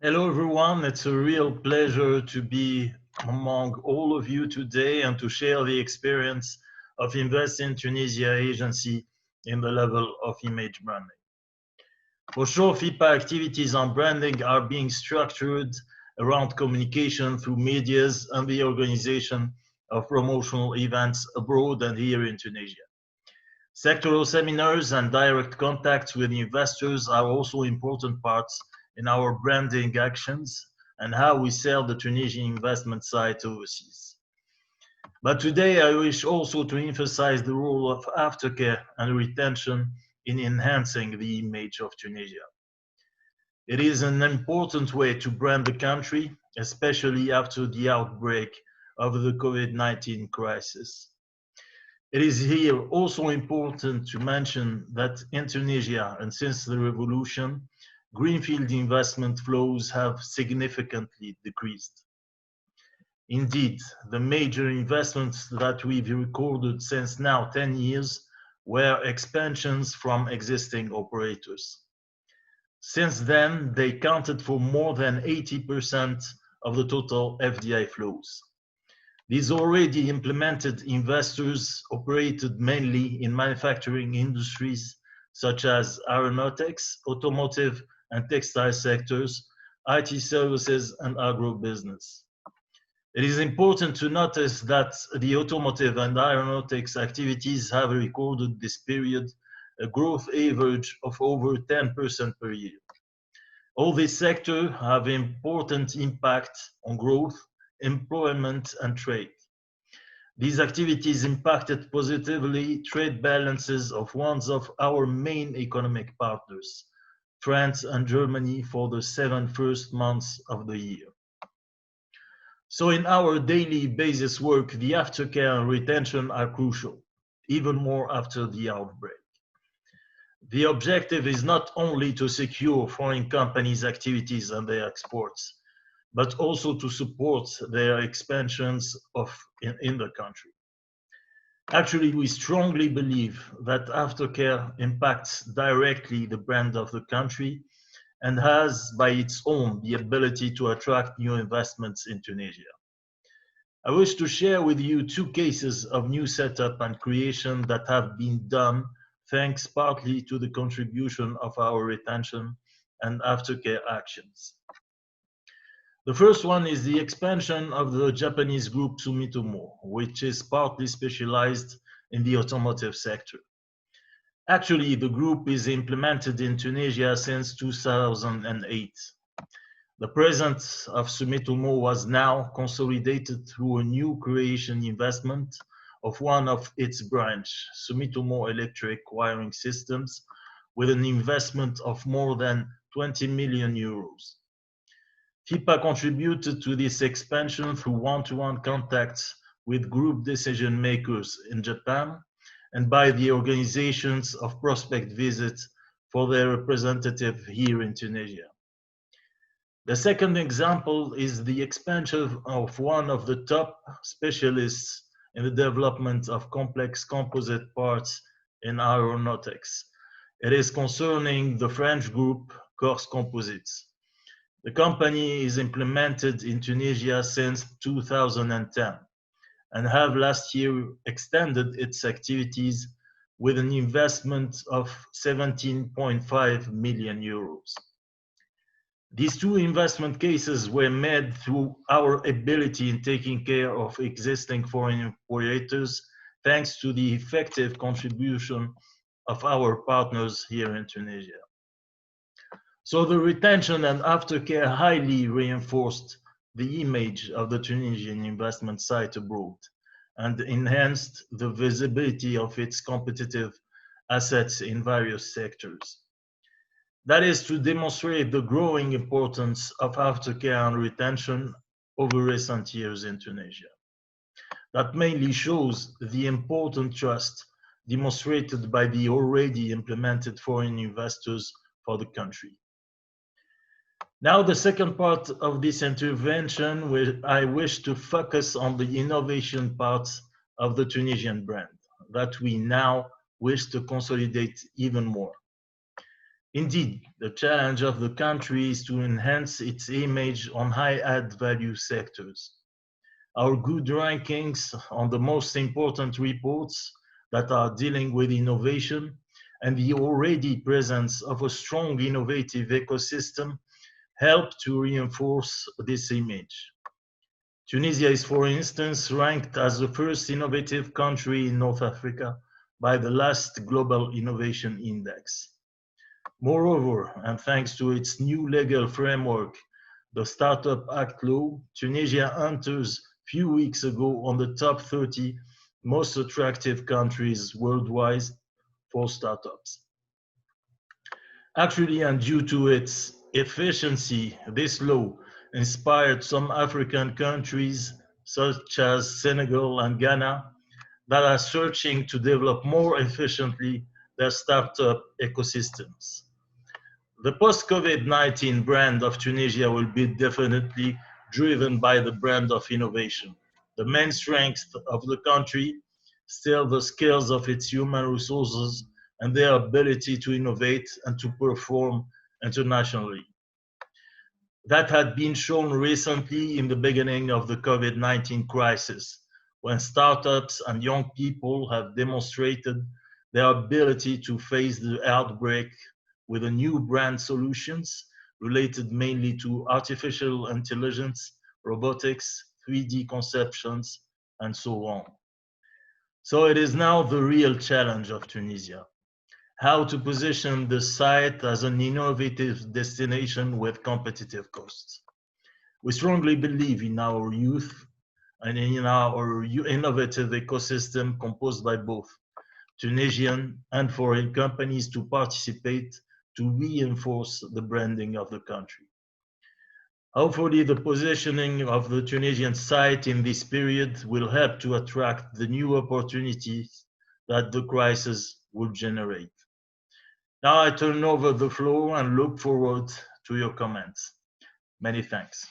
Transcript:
Hello, everyone. It's a real pleasure to be among all of you today and to share the experience of Invest in Tunisia agency in the level of image branding. For sure, FIPA activities on branding are being structured around communication through medias and the organization of promotional events abroad and here in Tunisia. Sectoral seminars and direct contacts with investors are also important parts in our branding actions and how we sell the Tunisian investment site overseas. But today I wish also to emphasize the role of aftercare and retention in enhancing the image of Tunisia. It is an important way to brand the country, especially after the outbreak of the COVID-19 crisis. It is here also important to mention that in Tunisia, and since the revolution, greenfield investment flows have significantly decreased. Indeed, the major investments that we've recorded since now 10 years were expansions from existing operators. Since then, they counted for more than 80% of the total FDI flows. These already implemented investors operated mainly in manufacturing industries such as aeronautics, automotive and textile sectors, IT services, and agribusiness. It is important to notice that the automotive and aeronautics activities have recorded this period a growth average of over 10% per year. All these sectors have important impact on growth, employment, and trade. These activities impacted positively trade balances of one of our main economic partners, France and Germany, for the 7 first months of the year. So in our daily basis work, the aftercare and retention are crucial, even more after the outbreak. The objective is not only to secure foreign companies' activities and their exports, but also to support their expansions in the country. Actually, we strongly believe that aftercare impacts directly the brand of the country and has, by its own, the ability to attract new investments in Tunisia. I wish to share with you two cases of new setup and creation that have been done thanks partly to the contribution of our retention and aftercare actions. The first one is the expansion of the Japanese group Sumitomo, which is partly specialized in the automotive sector. Actually, the group is implemented in Tunisia since 2008. The presence of Sumitomo was now consolidated through a new creation investment of one of its branch, Sumitomo Electric Wiring Systems, with an investment of more than 20 million euros. FIPA contributed to this expansion through one-to-one contacts with group decision makers in Japan and by the organizations of prospect visits for their representative here in Tunisia. The second example is the expansion of one of the top specialists in the development of complex composite parts in aeronautics. It is concerning the French group Corse Composites. The company is implemented in Tunisia since 2010 and have last year extended its activities with an investment of 17.5 million euros. These two investment cases were made through our ability in taking care of existing foreign operators, thanks to the effective contribution of our partners here in Tunisia. So the retention and aftercare highly reinforced the image of the Tunisian investment site abroad and enhanced the visibility of its competitive assets in various sectors. That is to demonstrate the growing importance of aftercare and retention over recent years in Tunisia. That mainly shows the important trust demonstrated by the already implemented foreign investors for the country. Now, the second part of this intervention, where I wish to focus on the innovation parts of the Tunisian brand that we now wish to consolidate even more. Indeed, the challenge of the country is to enhance its image on high add value sectors. Our good rankings on the most important reports that are dealing with innovation and the already presence of a strong innovative ecosystem help to reinforce this image. Tunisia is, for instance, ranked as the first innovative country in North Africa by the last Global Innovation Index. Moreover, and thanks to its new legal framework, the Startup Act law, Tunisia enters few weeks ago on the top 30 most attractive countries worldwide for startups. Actually, and due to its efficiency, this law inspired some African countries, such as Senegal and Ghana, that are searching to develop more efficiently their startup ecosystems. The post-COVID-19 brand of Tunisia will be definitely driven by the brand of innovation. The main strength of the country, still the skills of its human resources and their ability to innovate and to perform internationally. That had been shown recently in the beginning of the COVID-19 crisis, when startups and young people have demonstrated their ability to face the outbreak with a new brand solutions related mainly to artificial intelligence, robotics, 3D conceptions, and so on. So it is now the real challenge of Tunisia: how to position the site as an innovative destination with competitive costs. We strongly believe in our youth and in our innovative ecosystem composed by both Tunisian and foreign companies to participate to reinforce the branding of the country. Hopefully, the positioning of the Tunisian site in this period will help to attract the new opportunities that the crisis will generate. Now I turn over the floor and look forward to your comments. Many thanks.